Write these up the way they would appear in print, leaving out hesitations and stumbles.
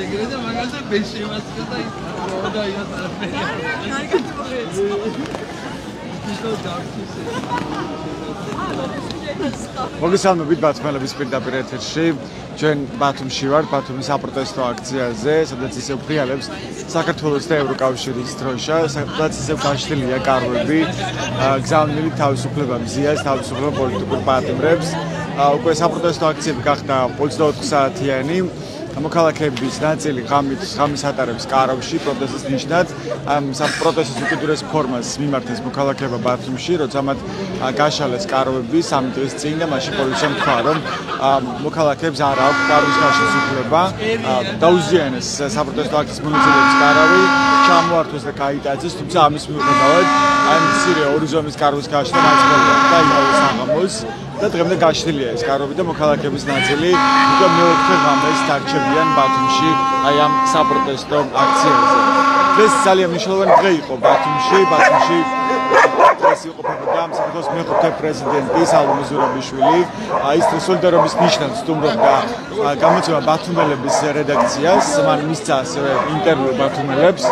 ეგრე და მაგალითად ბეში მასკა და და მოგესალმებით ბათუმელების პირდაპირ ეთერში. ჩვენ ბათუმში ვართ, ბათუმის საპროტესტო აქციაზე, სადაც ისევ ფრიალებს საქართველოს და ევროკავშირის დროშა, სადაც ისევ გაშლილია კარვები, გზავნილი თავისუფლება მზიას, თავისუფლება პოლიტიკურ პატიმრებს. უკვე საპროტესტო აქციები გახდა 24 საათიანი. მოქალაქეების ნაწილი ღამის ატარებს კარავში პროტესტის ნიშნად. ამ საპროტესტოს უკიდურეს ფორმას მიმართეს მოქალაქეება ბათუმში, როცა მათ გაშალეს კარავები 3 დღის წინ და მაშინ პოლიციამ თქვა, რომ მოქალაქეებს არ აქვს კარვის გაშლის უფლება. დაუზიანეს საპროტესტო აქციის მონაწილეების კარავი, ჩამოართვეს და გაიტაცეს, თუმცა ამის მიუხედავად ამ მცირე ორი ზომის კარვის გაშლა მაინც და იმავე საღამოს. და დღემდე გაშლილია ეს კარვები და მოქალაქეების ნაწილი უკვე მეოთხე ღამეს დარჩებიან ბათუმში აი ამ საპროტესტო აქციაზე. ეს ძალიან მნიშვნელოვანი დღე იყო ბათუმში. ეს იყო საქართველოს მეხუთე პრეზიდენტი სალომე ზურაბიშვილი. ის სოლიდარობის ნიშნად სტუმრობდა გამოცემა ბათუმელების რედაქციას. მან მისცა ასევე ინტერვიუ ბათუმელებს.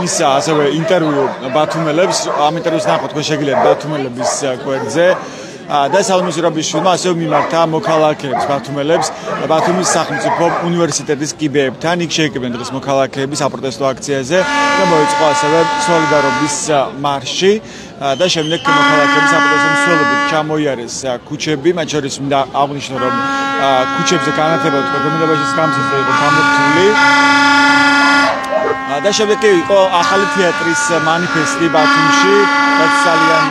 მისცა ასევე ინტერვიუ ბათუმელებს. ამ ინტერვიუს ნახოთ თქვენ შეგიძლიათ ბათუმელების გვერდზე. და სალომე ზურაბიშვილმა ასევე მიმართა მოქალაქეებს ბათუმელებს ბათუმის სახელმწიფო უნივერსიტეტის კიბეებთან. იქ შეიკრიბნენ დღეს მოქალაქეები საპროტესტო აქციაზე და მოეწყო ასევე სოლიდარობის მარში. და შემდეგ მოქალაქეები საპროტესტო მსვლელობით ჩამოიარეს ქუჩები, მათ შორის მინდა აღვნიშნო, რომ ქუჩებზე განათება კრებულებაშიც გამზირდა იყო გამორთული. და შემდეგ იყო ახალი თეატრის მანიფესტი ბათუმში, რაც ძალიან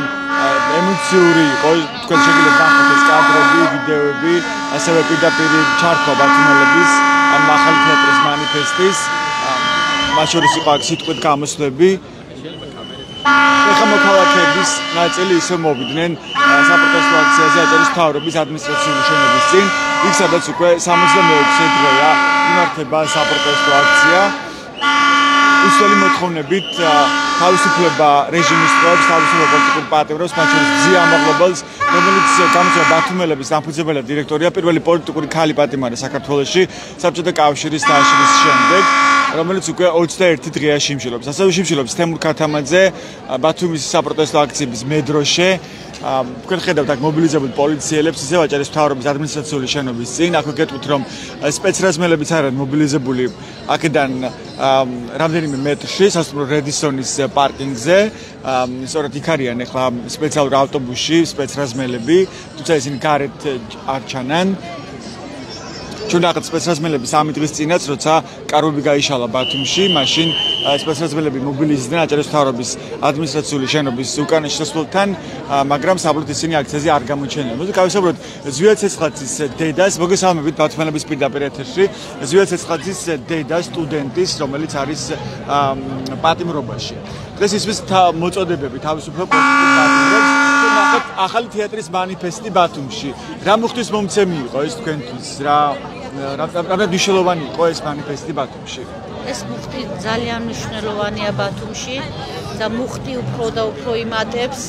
ემოციური იყო. თქვენ შეგიძლიათ ნახოთ ეს კადრები, ვიდეოები, ასევე პირდაპირ ჩართვა ბათუმელების ამ ახალი თეატრის მანიფესტის. მათ შორის იყო აქ სიტყვით გამოსვლები. ეხლა მოქალაქეების ნაწილი ისე მოვიდნენ საპროტესტო აქციაზე აჭარის მთავრობის ადმინისტრაციული შენობის წინ, იქ სადაც უკვე 66-ე დღეა იმართება საპროტესტო აქცია. უსველი მოთხოვნებით თავისუფლება რეჟიმის წევრებს, თავისუფლება პოლიტიკურ პატიმრებს, მათ შორის მზია ამაღლობელს, რომელიც გამოცემა ბათუმელების დამფუძნებელი დირექტორია, პირველი პოლიტიკური ქალი პატიმარი საქართველოში საბჭოთა კავშირის დაშლის შემდეგ, რომელიც უკვე 21 დღეა შიმშილობს. ასევე შიმშილობს თემურ ქათამაძე, ბათუმის საპროტესტო აქციების მედროშე. თქვენ ხედავთ აქ მობილიზებულ პოლიციელებს, ისევ აჭარის მთავრობის ადმინისტრაციული შენობის წინ. აქ გეტყვით, რომ სპეცრაზმელებიც არიან მობილიზებული აქედან რამდენიმე მეტრში, სასტუმრო რედისონის პარკინგზე. სწორედ იქ არიან ახლა სპეციალურ ავტობუსში სპეცრაზმელები, თუმცა ისინი გარეთ არ ჩანან. ჩვენ ნახეთ სპეცრაზმელების 3 დღის წინაც, როცა კარვები გაიშალა ბათუმში, მაშინ სპეცრაზმელები მობილიზდნენ აჭარის მთავრობის ადმინისტრაციული შენობის უკანა შესასვლელთან, მაგრამ საბოლოოდ ისინი აქციაზე არ გამოჩენილ. მოდი გავისაუბროთ ზვიად ცეცხლაძის დედას. მოგესალმებით ბათუმელების პირდაპირ ეთერში. ზვიად ცეცხლაძის დედა სტუდენტის, რომელიც არის პატიმრობაში. დღეს ისმის მოწოდებები თავისუფლება პოლიტიკურ პატიმრებს. ნახეთ ახალი თეატრის მანიფესტი ბათუმში. რა მუხტის მომცემი იყო ეს თქვენთვის? რა მნიშვნელოვანი იყო ეს მანიფესტი ბათუმში? ეს მუხტი ძალიან მნიშვნელოვანია ბათუმში და მუხტი უფრო და უფრო იმატებს,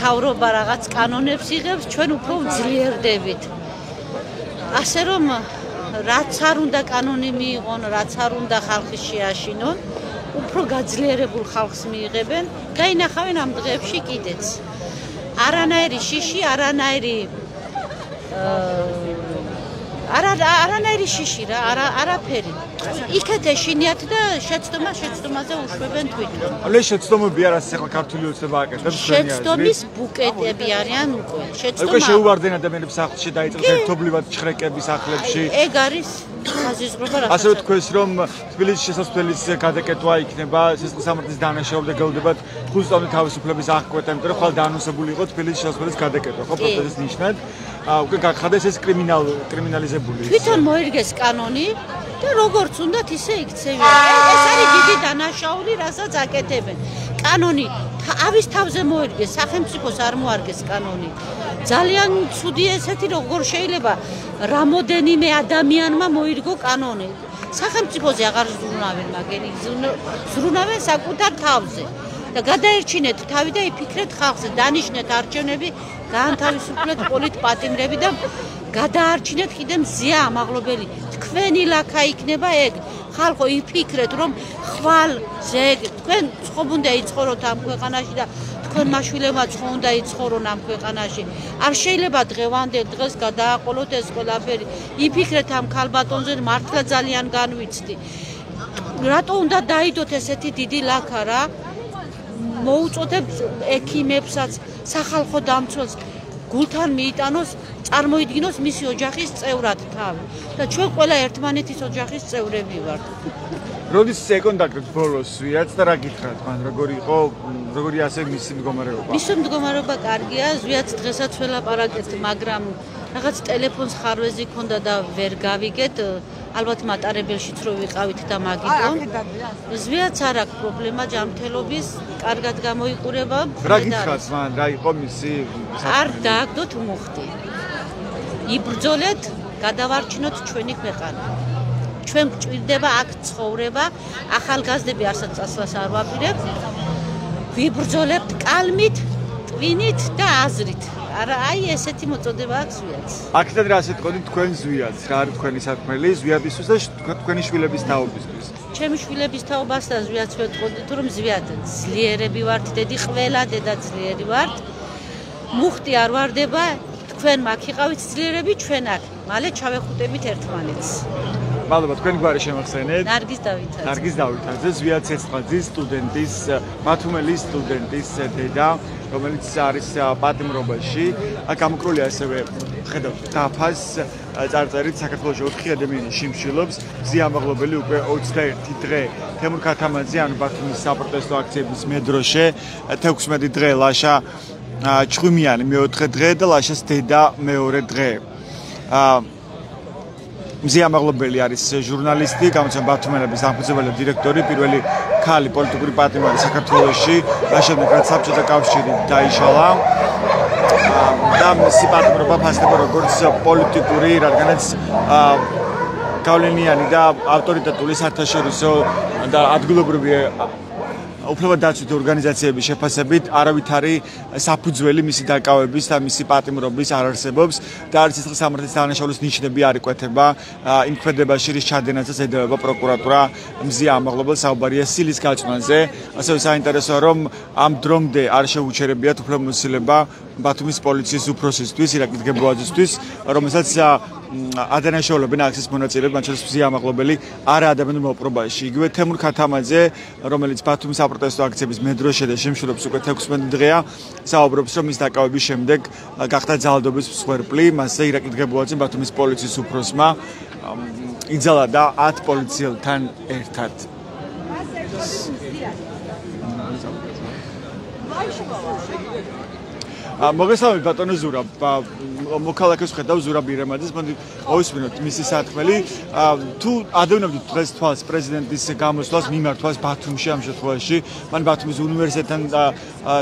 თავრობა რაღაც კანონებს იღებს, ჩვენ უფრო ძლიერდებით. ასე რომ რაც არ უნდა კანონი მიიღონ, რაც არ უნდა ხალხი შეაშინონ, უფრო გაძლიერებულ ხალხს მიიღებენ და ინახავენ ამ დღეებში კიდეც. არანაირი შიში, არანაირი შიში რა, არაფერი. იქეთ ეშინიათ და შეცდომაზე უშვებენ თვითონ. ეს შეცდომები არის ახლა ქართული ოცნება აკეთებს ჩვენი აზრით. შეცდომის ბუკეტები არიან უკვე. უკვე შეუვარდნენ ადამიანებს სახლში დაიწყეს ერთობლივად ჩხრეკები სახლებში. ეგ არის საზიზღრობა რა. ასევე თქვენს რომ თბილისის შესასვლელის გადაკეტვა იქნება, სისხლისამართლის დანაშაული და გელოდებათ 5 წამი თავისუფლების აღკვეთა, იმიტომ რომ ხვალ დაანონსებული იყო თბილისის შესასვლელის გადაკეტვა, ხო პროტესტის ნიშნად. უკვე გახადეს ეს კრიმინალიზებული. თვითონ მოერგეს კანონი და როგორც უნდათ ისე იქცევიან. ეს არის დიდი დანაშაული, რასაც აკეთებენ. კანონი ავის თავზე მოერგეს, სახელმწიფოს არ მოარგეს კანონი. ძალიან ცუდი ესეთი, როგორ შეიძლება რამოდენიმე ადამიანმა მოირგო კანონი. სახელმწიფოზე აღარ ზრუნავენ, მაგრამ ზრუნავენ საკუთარ თავზე. და გადაერჩინეთ თავი და იფიქრეთ ხალხზე, დანიშნეთ არჩევნები, გაანთავისუფლეთ პოლიტპატიმრები და გადაარჩინეთ კიდე მზია ამაღლობელი. თქვენი ლაქა იქნება ეგ. ხალხო იფიქრეთ, რომ ხვალ ზეგ თქვენ ცხობ უნდა იცხოვროთ ამ ქვეყანაში და თქვენმა შვილებმა ცხო უნდა იცხოვრონ ამ ქვეყანაში. არ შეიძლება დღევანდელ დღეს გადააყოლოთ ეს ყველაფერი. იფიქრეთ ამ ქალბატონზე, მართლა ძალიან განვიცდი. რატო უნდა დაიდოთ ესეთი დიდი ლაქა რა? მოუწოდებთ ექიმებსაც, სახალხო დამცველს გულთან მიიტანოს, წარმოიდგინოს მისი ოჯახის წევრად თავი. და ჩვენ ყველა ერთმანეთის ოჯახის წევრები ვართ. როდის ეკონტაქტებთ ბოლოს ზვიათს და რა გითხრათ მან, როგორი ასე მისი მდგომარეობა? მისი მდგომარეობა კარგია, ზვიათს დღესაც ველაპარაკეთ, მაგრამ რაღაც ტელეფონს ხარვეზი ქონდა და ვერ გავიგეთ. ალბათ მატარებელშიც რო ვიყავით და მაგიდო. ზვიათს არ აქვს პრობლემა ჯანმრთელობის, კარგად გამოიყურება. რა გითხრათ მან, რა იყო მისი? არ დააგდოთ მუხტი. იბრძოლეთ, გადავარჩინოთ ჩვენი ქვეყანა. ჩვენ გვჭირდება აქ ცხოვრება, ახალგაზრდები არსაც წასვლას არ ვაპირებთ. ვიბრძოლებთ კალმით, ტვინით და აზრით. არა, აი ესეთი მოწოდება აქვს ზვიათს. აქედან რა ასეთ ყოდი თქვენ ზვიათს, რა არის თქვენი საქმელი ზვიათისთვის და თქვენი შვილების თაობისთვის? ჩემი შვილების თაობას და ზვიათს ვეთყოდით, რომ ზვიათ ძლიერები ვართ, დედი ყველა დედა ძლიერი ვართ. მუხტი არ ვარდება, თქვენ მაგ იყავით ძლიერები, ჩვენ აქ. მალე ჩავეხუტებით ერთმანეთს. მადლობა, თქვენ გვარი შემახსენეთ. ნარგიზ დავითაძე. ნარგიზ დავითაძე, ზვიათ ცეცხლაძის სტუდენტის, მათუმელის სტუდენტის დედა, რომელიც არის პატიმრობაში. აქ გამოკრული ასევე ხედავთ დაფას წარწერით საქართველოში 4 ადამიანი შიმშილობს. მზია ამაღლობელი უკვე 21 დღე თემურ ქათამაძე, ანუ ბათუმის საპროტესტო აქციების მედროშე, 16 დღე ლაშა ჭღვიმიანი მეოთხე დღე და ლაშას დედა მეორე დღე. მზია ამაღლობელი არის ჟურნალისტი, გამოცემა ბათუმელების დამფუძნებელი დირექტორი, პირველი ქალი პოლიტიკური პატიმარი საქართველოში, შემდეგ რაც საბჭოთა კავშირი დაიშალა. და მისი პატიმრობა ფასდება როგორც პოლიტიკური, რადგანაც გავლენიანი და ავტორიტეტული საერთაშორისო და ადგილობრივი უფლებადაცვითი ორგანიზაციების შეფასებით არავითარი საფუძველი მისი დაკავების და მისი პატიმრობის არ არსებობს და არის სიცხის სამართლის თანაშაულის ნიშნები არ იკვეთება იმ ქმედებაში, რის ჩადენაზეც ედებება პროკურატურა მზია ამაღლობელს საუბარია სილის გაწვნაზე. ასევე საინტერესოა, რომ ამ დრომდე არ შეუჩერებიათ უფლებამოსილება ბათუმის პოლიციის უფროსისთვის, ირაკლი დგებოაძისთვის, რომელსაც ადანაშაულებენ აქციის მონაწილეები, მათ შორის მზია ამაღლობელი არა ადამიანურ მოპყრობაში. იგივე თემურ ქათამაძე, რომელიც ბათუმის საპროტესტო აქციების მედროშე და შიმშილობს უკვე 16 დღეა, საუბრობს, რომ ის დაკავების შემდეგ გახდა ძალადობის მსხვერპლი, მასზე ირაკლი დგებოაძე ბათუმის პოლიციის უფროსმა იძალა და 10 პოლიციელთან ერთად. მოგესალმებით ბატონო ზურაბ, მოქალაქეს ხედავ ზურაბ ირემაძეს, მოვისმინოთ მისი საქმელი. თუ ადევნებდით დღეს თვალს პრეზიდენტის გამოსვლას მიმართვას ბათუმში ამ შემთხვევაში, მან ბათუმის უნივერსიტეტთან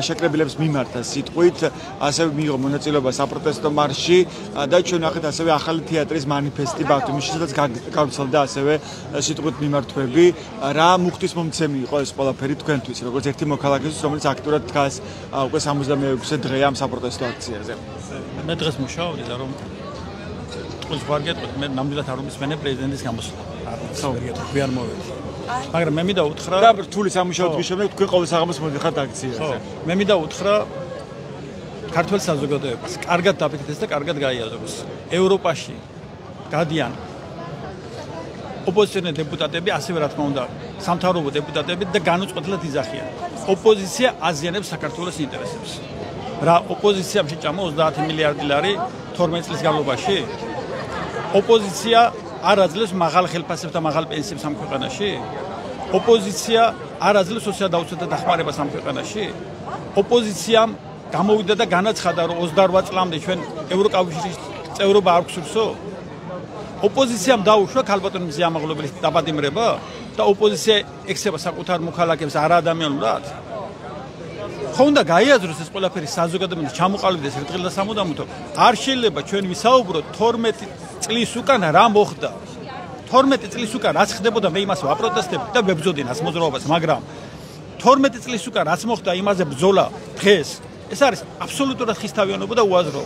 შეკრებილებს მიმართა სიტყვით, ასევე მიიღო მონაწილეობა საპროტესტო მარშში და ჩვენ ნახეთ ასევე ახალი თეატრის მანიფესტი ბათუმში, სადაც გავრცელდა ასევე სიტყვით მიმართვები. რა მუხტის მომცემი იყო ეს ყველაფერი თქვენთვის, როგორც ერთი მოქალაქისთვის, რომელიც აქტიურად დგას უკვე 66 დღეა ამ საპროტესტო აქციაზე. მე დღეს მუშაობდი და რომ ტყუილს ვარ გეტყვით, მე ნამდვილად არ უმისმენე პრეზიდენტის გამოსვლა. არ მოვედი. მაგრამ მე მინდა უთხრა და რთული სამუშაოების შემდეგ თქვენ ყოველ საღამოს მოდიხართ აქციაზე. მე მინდა უთხრა ქართულ საზოგადოებას, კარგად დაფიქრდეს და კარგად გაიაზროს. ევროპაში გადიან ოპოზიციონერი დეპუტატები, ასევე რა თქმა უნდა, სამთავრობო დეპუტატები და განუწყვეტლად იზახიან. ოპოზიცია აზიანებს საქართველოს ინტერესებს. რა ოპოზიციამ შეჭამა 30 მილიარდი ლარი 12 წლის განმავლობაში? ოპოზიცია არ აძლევს მაღალ ხელფასებს და მაღალ პენსიებს ამ ქვეყანაში? ოპოზიცია არ აძლევს სოციალურ დაუცველთა დახმარებას ამ ქვეყანაში? ოპოზიციამ გამოვიდა და განაცხადა, რომ 28 წლამდე ჩვენ ევროკავშირის წევრობა არ გვსურსო? ოპოზიციამ დაუშვა ქალბატონ მზია ამაღლობელის დაპატიმრება და ოპოზიცია ექცევა საკუთარ მოქალაქეებს არაადამიანურად? ხო უნდა გაიაზროს ეს ყველაფერი საზოგადოებაში ჩამოყალიბდეს ერთგულ და სამუდამოდ. არ შეიძლება ჩვენ ვისაუბროთ 12 წლის უკან რა მოხდა. 12 წლის უკან რაც ხდებოდა მე იმას ვაპროტესტებდი და ვებრძოდი მას მოძრაობას, მაგრამ 12 წლის უკან რაც მოხდა იმაზე ბრძოლა დღეს ეს არის აბსოლუტურად ხისთავიანობა და უაზრო.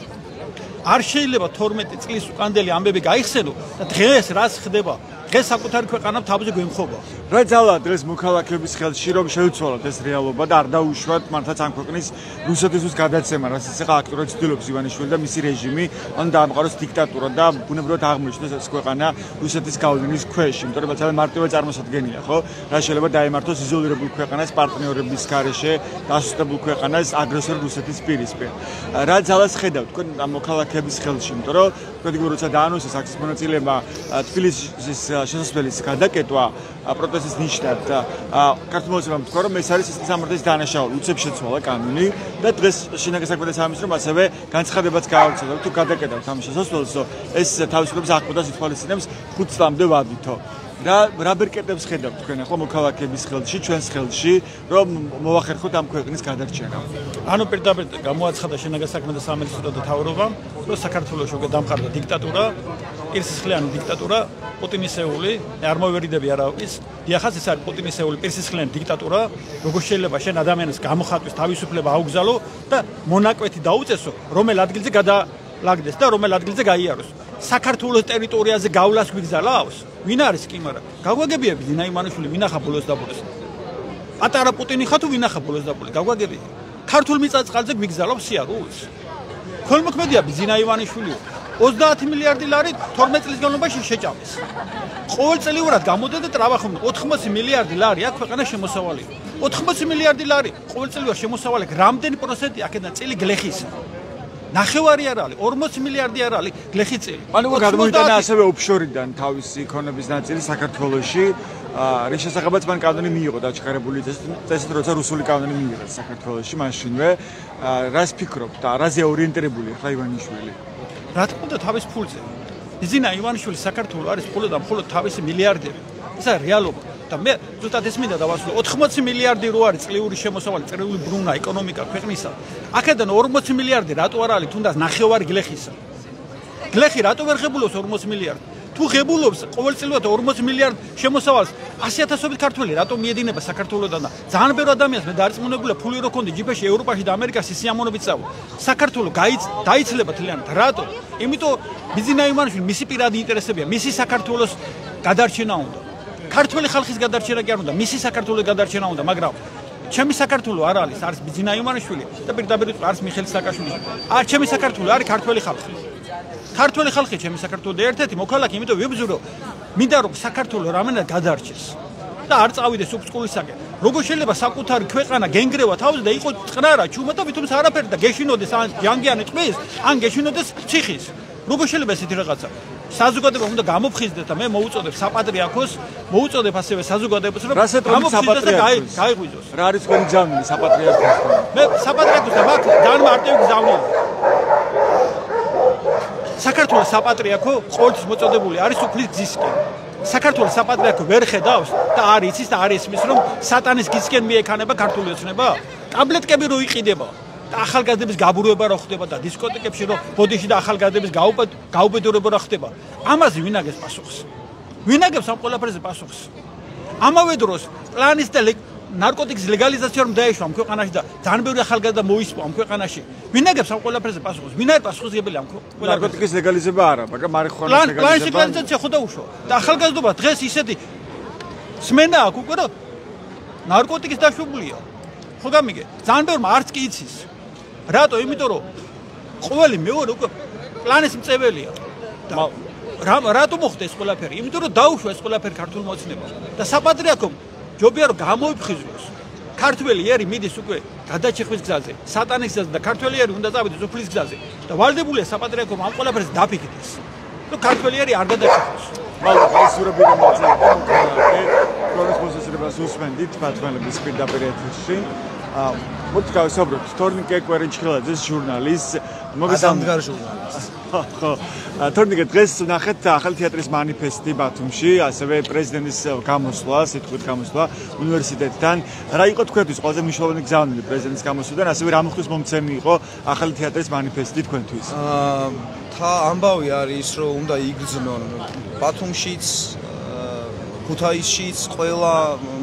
არ შეიძლება 12 წლის უკანდელი ამბები გაიხსენო და დღეს რაც ხდება დღეს საკუთარი ქვეყანა თავზე გვემხობა. რა ძალა დღეს მოქალაქეების ხელში რომ შეუცვალოთ ეს რეალობა და არ დაუშვათ მართლაც ამ ქვეყნის რუსეთისთვის გადაცემა, რაც ისე აქტიურად ცდილობს ივანიშვილი და მისი რეჟიმი, ან დაამყაროს დიქტატურა და ბუნებრივად აღმოჩნდეს ეს ქვეყანა რუსეთის გავლენის ქვეშ, იმიტომ რომ ძალიან მარტივად წარმოსადგენია, ხო? რა შეიძლება დაემართოს იზოლირებულ ქვეყანას პარტნიორების გარეშე, დასუსტებულ ქვეყანას აგრესორ რუსეთის პირისპირ. რა ძალას ხედავთ თქვენ ამ მოქალაქეების ხელში, იმიტომ რომ თქვენ როცა დაანონსეს აქციის მონაწილეებმა თბილისის შესასვლელის გადაკეტვა პროტესტის ნიშნად და ქართულ მოსახლეობამ თქვა რომ ეს არის სამართლის დანაშაული, უცებ შეცვალა კანონი და დღეს შინაგან საქმეთა სამინისტრომ ასევე განცხადებაც გაავრცელა, თუ გადაკეტავთ ამ შესასვლელს, ეს თავისუფლების აღკვეთას ითვალისწინებს 5 წლამდე ვადითო. რა ბერკეტებს ხედავთ თქვენ ახლა მოქალაქეების ხელში, ჩვენს ხელში, რომ მოვახერხოთ ამ ქვეყნის გადარჩენა. ანუ პირდაპირ გამოაცხადა შინაგან საქმეთა სამინისტრო და მთავრობამ, რომ საქართველოს უკვე დამყარდა დიქტატურა, პირსისხლიანი დიქტატურა, პუტინისეული, არ მოვერიდები არავის. დიახაც ეს არის პუტინისეული პირსისხლიანი დიქტატურა, როგორ შეიძლება შენ ადამიანს გამოხატვის თავისუფლება აუგზავნო და მონაკვეთი დაუწესო, რომელ ადგილზე გადალაგდეს და რომელ ადგილზე გაიაროს. საქართველოს ტერიტორიაზე გავლას გვიგზავნოს? ვინ არის კი, მაგრამ გაგვაგებია ბიზნა იმანიშვილი, ვინ ახლა ბოლოს დაბოლოს? პატარა პუტინი ხა თუ ვინ ახლა ბოლოს დაბოლოს? გაგვაგებია. ქართულ მიწა-წყალზე გვიგზავნოს სიარულს. ქოლმოქმედია ბიზნა იმანიშვილი 30 მილიარდი ლარი 12 წლის განმავლობაში შეჭამეს. ყოველწლიურად გამოდოდა ტრაბახობდნენ 80 მილიარდი ლარი აქ ქვეყანას შემოსავალი. 80 მილიარდი ლარი ყოველწლიურად შემოსავალი რამდენი პროცენტი აქედან წილი გლეხისა? ნახევარი არ არის, 40 მილიარდი არ არის გლეხი წილი. ანუ გადმოიტანა ასევე ოფშორიდან თავისი იქონების ნაწილი საქართველოში, რის შესახებაც მან კანონი მიიღო დაჩქარებული წესით, როცა რუსული კანონი მიიღეს საქართველოში მაშინვე. რას ფიქრობთ და რაზე ორიენტირებული ახლა ივანიშვილი? რა თქმა უნდა თავის ფულზე. ბიზნა ივანიშვილი საქართველოს არის მხოლოდ თავისი მილიარდერი. ეს არის რეალობა. და მე ზუსტად ეს მინდა დავასრულო 80 მილიარდი რო არის წლიური შემოსავალი, წლიური ბრუნა ეკონომიკა ქვეყნისა. აქედან 40 მილიარდი რატო არ არის თუნდაც ნახევარი გლეხისა? გლეხი რატო ვერ ღებულობს 40 მილიარდი? თუ ღებულობს ყოველწლიურად 40 მილიარდ შემოსავალს 100,000-ობით ქართველი რატო მიედინება საქართველოსთან და ძალიან ბევრი ადამიანს მე დარწმუნებულია ფული რო ქონდი ჯიბეში ევროპაში და ამერიკაში სიამოვნებით წავა. საქართველოს დაიცლება თლიანად. რატო? იმიტომ ბიზნა იმანიშვილი მისი პირადი ინტერესებია, მისი საქართველოს გადარჩენა უნდა. ქართველი ხალხის გადარჩენა კი არ უნდა, მისი საქართველოს გადარჩენა უნდა, მაგრამ ჩემი საქართველოს არ არის ბიზნა იმანიშვილი და პირდაპირ არის მიხეილ სააკაშვილი. ჩემი საქართველოს არის ქართველი ხალხი. ქართველი ხალხი ჩემი საქართველოს ერთ-ერთი მოქალაქე, იმიტომ ვიბრძვირო, მინდა რომ საქართველოს რამენად გადარჩეს და არ წავიდეს უფსკულისაკენ. როგორ შეიძლება საკუთარი ქვეყანა გენგრევა თავზე და იყოს წყნარა, ჩუმა და ვითომც არაფერი და გეშინოდეს ან ჟანგიანი ტყვის, ან გეშინოდეს ციხის. როგორ შეიძლება ესეთი რაღაცა? საზოგადოება უნდა გამოფხიზდეს და მე მოუწოდებ საპატრიარქოს, მოუწოდებ ასევე საზოგადოებას, რომ გამოფხიზდეს და გაიღვიძოს. რა არის თქვენი გზავნილი საპატრიარქოსთან? მე საპატრიარქოსთან მაგ ძალიან მარტივი გზავნილი. საქართველოს საპატრიარქო ყოველთვის მოწოდებული არის უფლის გზისკენ. საქართველოს საპატრიარქო ვერ ხედავს და არ იცის და არ ისმის, რომ სატანის გზისკენ მიექანება ქართული ოცნება? ტაბლეტკები რო იყიდება და ახალგაზრდების გაბურება რა ხდება და დისკოტეკებში რო ბოდიში და ახალგაზრდების გაუბედურება რა ხდება. ამაზე ვინ აგებს პასუხს? ვინ აგებს ამ ყველაფერზე პასუხს? ამავე დროს პლანის და ნარკოტიკის ლეგალიზაცია რომ დაეშვა ამ ქვეყანაში და ძალიან ბევრი ახალგაზრდა მოისპო ამ ქვეყანაში. ვინ აგებს ამ ყველაფერზე პასუხს? ვინ არის პასუხისმგებელი ამ ყველაფერზე? ნარკოტიკის ლეგალიზება არა, მაგრამ მარიხუანის პლანის ლეგალიზაცია ხო დაუშვა. და ახალგაზრდობა დღეს ისეთი სმენა აქვს უკვე რომ ნარკოტიკის დაშვებულია. ხო გამიგე? ძალიან ბევრმა არც კი იცის. რატო? იმიტომ რომ ყოველი მეორე უკვე პლანის მწებელია. რატო მოხდა ეს ყველაფერი? იმიტომ რომ დაუშვა ეს ყველაფერი ქართულ მოცნებამ და საპატრიარქომ ჯობია რომ გამოიფხიზლოს. ქართველი ერი მიდის უკვე გადაჭიხვის გზაზე, სატანის გზაზე და ქართველი ერი უნდა წავიდეს უფლის გზაზე და ვალდებულია საპატრიარქომ ამ ყველაფერს დაფიქრდეს. რომ ქართველი ერი არ გადაჭიხოს. მაგრამ ეს სურაბირი მოწევდა პროგრესს მოსასწრებას უსმენდით ბათმელების პირდაპირ ეთერში. მოდი გავსაუბროთ თორნიკე კვერინჩხილაძის ჟურნალის მოგესალმებით ჟურნალისტს. ხო, თორნიკე დღეს ნახეთ ახალი თეატრის მანიფესტი ბათუმში, ასევე პრეზიდენტის გამოსვლა, სიტყვით გამოსვლა უნივერსიტეტთან. რა იყო თქვენთვის ყველაზე მნიშვნელოვანი გზავნილი პრეზიდენტის გამოსვლიდან, ასევე რა მოხდის მომცემი იყო ახალი თეატრის მანიფესტი თქვენთვის? ამბავი არის რომ უნდა იგრძნონ ბათუმშიც ქუთაისშიც, ყველა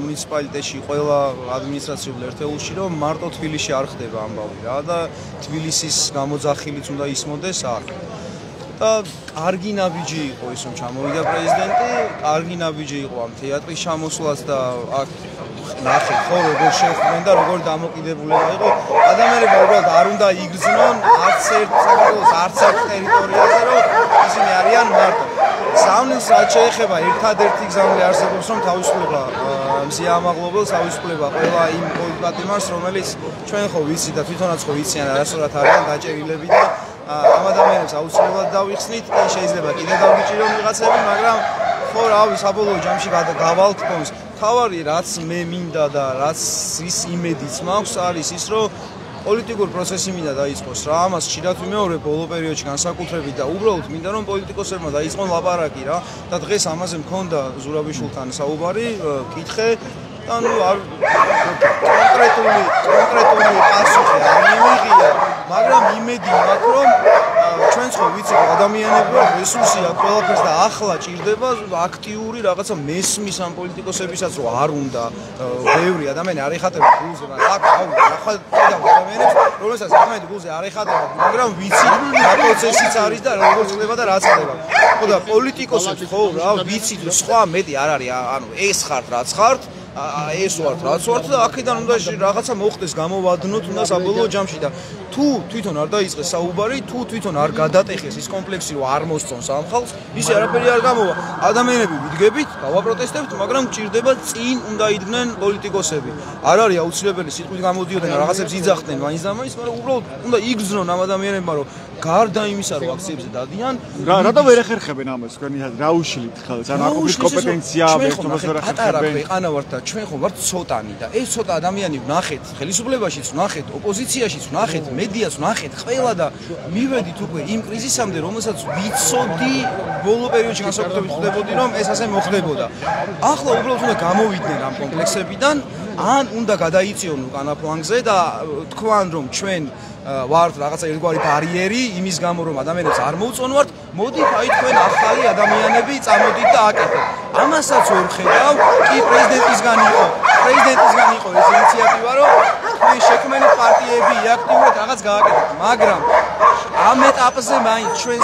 მუნიციპალიტეტში, ყველა ადმინისტრაციულ ერთეულში რომ მარტო თბილისში არ ხდება ამბავი რა და თბილისის გამოძახილიც უნდა ისმოდეს არ. და კარგი ნაბიჯი იყო ის რომ ჩამოვიდა პრეზიდენტი, კარგი ნაბიჯი იყო ამ თეატრის ჩამოსვლაც და აქ ნახეთ ხო როგორ შეხვდნენ და როგორ დამოკიდებულება იყო ადამიანები უბრალოდ არ უნდა იგრძნონ არც ერთ საქართველოს არც ერთ ტერიტორიაზე რომ ისინი არიან მარტო სამნის რაც შეეხება ერთადერთი გზავნილი არსებობს რომ თავისუფლება მზიამაღლობელს თავისუფლება ყველა იმ პოლიტიკატიმარს რომელიც ჩვენ ხო ვიცით და თვითონაც ხო ვიციან არასდროს არიან დაჭევილები და ამ ადამიანებს აუცილებლად დავიხსნით და შეიძლება კიდე დავიჭირონ ვიღაცები მაგრამ ხო რავი საბოლოო ჯამში გავალთქონს თავარი რაც მე მინდა და რაც ის იმედიც მაქვს არის ის რომ პოლიტიკურ პროცესი მინდა დაიწყოს რა ამას ხშირად ვიმეორებ ბოლო პერიოდში განსაკუთრებით და უბრალოდ მინდა რომ პოლიტიკოსებმა დაიწყონ ლაპარაკი რა და დღეს ამაზე მქონდა ზურაბიშვილთან საუბარი კითხე და ნუ არ კონკრეტული პასუხი არ მივიღია მაგრამ იმედი მაქვს რომ ჩვენც ხო ვიცით ადამიანები რომ რესურსი აქვს ყველაფერს და ახლა ჭირდება აქტიური რაღაცა მესმის ამ პოლიტიკოსებისაც რომ არ უნდა ბევრი ადამიანი არ ეხატება გულზე მაგრამ აქ ახლა ადამიანებს რომელსაც ახლა გულზე არ ეხატება მაგრამ ვიცით რა პროცესიც არის და როგორ ხდება და რაც ხდება ხო და პოლიტიკოსებს ხო რა ვიცით სხვა მეტი არ არის ანუ ეს ხართ რაც ხართ ეს ვართ რაც ვართ და აქედან უნდა რაღაცა მოხდეს გამოვადნოთ უნდა საბოლოო ჯამში და თუ თვითონ არ დაიწყეს საუბარი თუ თვითონ არ გადატეხეს ის კომპლექსი რომ არ მოსწონს ამ ხალხს ისე არაფერი არ გამოვა ადამიანები ვიდგებით დავაპროტესტებთ მაგრამ გჭირდება წინ უნდა იდგნენ პოლიტიკოსები არ არის აუცილებელი სიტყვით გამოდიოდნენ რაღაცებს იძახდნენ მაინც და მაინც მაგრამ უბრალოდ უნდა იგრძნონ ამ ადამიანებმა რომ გარდა იმისა რომ აქციებზე დადიან რატო ვერ ეხერხებენ ამას თქვენი რა უშლით ხალხს ან აკობის კომპეტენცია ერთობას ვერ ეხერხებენ ქვეყანა ვართ და ჩვენ ხო ვართ ცოტანი და ეს ცოტა ადამიანი ვნახეთ ხელისუფლებაშიც ვნახეთ ოპოზიციაშიც ვნახეთ მედიას ვნახეთ ყველა და მივედით უკვე იმ კრიზისამდე რომელსაც ვიცოდი ბოლო პერიოდში განსაკუთრებით ხდებოდი რომ ეს ასე მოხდებოდა ახლა უბრალოდ უნდა გამოვიდნენ ამ კომპლექსებიდან ან უნდა გადაიწიონ უკანა ფლანგზე და თქვან რომ ჩვენ ვართ რაღაცა ერთგვარი ბარიერი იმის გამო რომ ადამიანებს არ მოუწონვართ მოდით აი თქვენ ახალი ადამიანები წამოდით და აკეთეთ ამასაც ვერ ხედავ კი პრეზიდენტისგან იყო ეს ინიციატივა რომ თქვენ შექმნით პარტიები აქტიურად რაღაც გააკეთეთ მაგრამ ამ ეტაპზე მაინც ჩვენ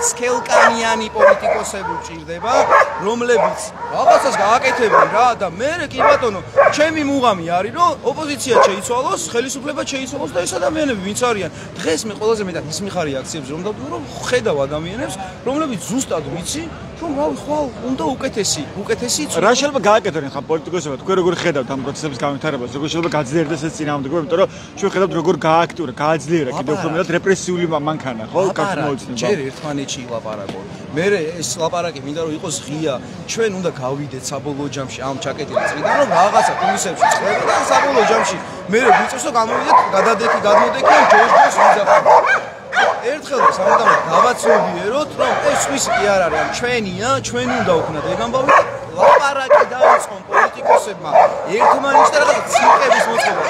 სქელკანიანი პოლიტიკოსები ჭირდება რომლებიც რაღაცას გააკეთებენ რა და მე კი ბატონო ჩემი მუღამი არის რომ ოპოზიცია შეიცვალოს ხელისუფლება შეიცვალოს და ეს ადამიანები ვინც არიან დღეს მე ყველაზე მეტად ის მიხარი აქციებზე რომ დავდო რომ ხედავ ადამიანებს რომლებიც ზუსტად ვიცი რომ რავი ხვალ უნდა უკეთესი რა შეიძლება გააკეთონ ხა პოლიტიკოსებმა თქვენ როგორ ხედავთ ამ პროცესების განვითარებას როგორ შეიძლება გაძლიერდეს ეს წინააღმდეგობა იმიტომ რომ ჩვენ ხედავთ როგორ გააქტიურა გააძლიერა კიდევ უფრო მეტად რეპრესიული მანქანა ხო კაც მოიცნება ჯერ ერთმანეთში ლაპარაკო მე ეს ლაპარაკი მინდა რომ იყოს ღია ჩვენ უნდა გავიდეთ საბოლოო ჯამში ამ ჩაკეტილი წრიდან რომ რაღაცა კომისებში წდება და საბოლოო ჯამში მე ვიწევს რომ გამოვიდეთ გადმოდექი ან ჯოჯოს ვიძახოთ ერთხელ სამუდამოდ გავაცნობიეროთ რომ ეს ვისი კი არ არის ჩვენია ჩვენ უნდა ვქნათ ეგ ამბავი ლაპარაკი დაიწყონ პოლიტიკოსებმა ერთმანეთში და რაღაცა ცირკების მოწყობა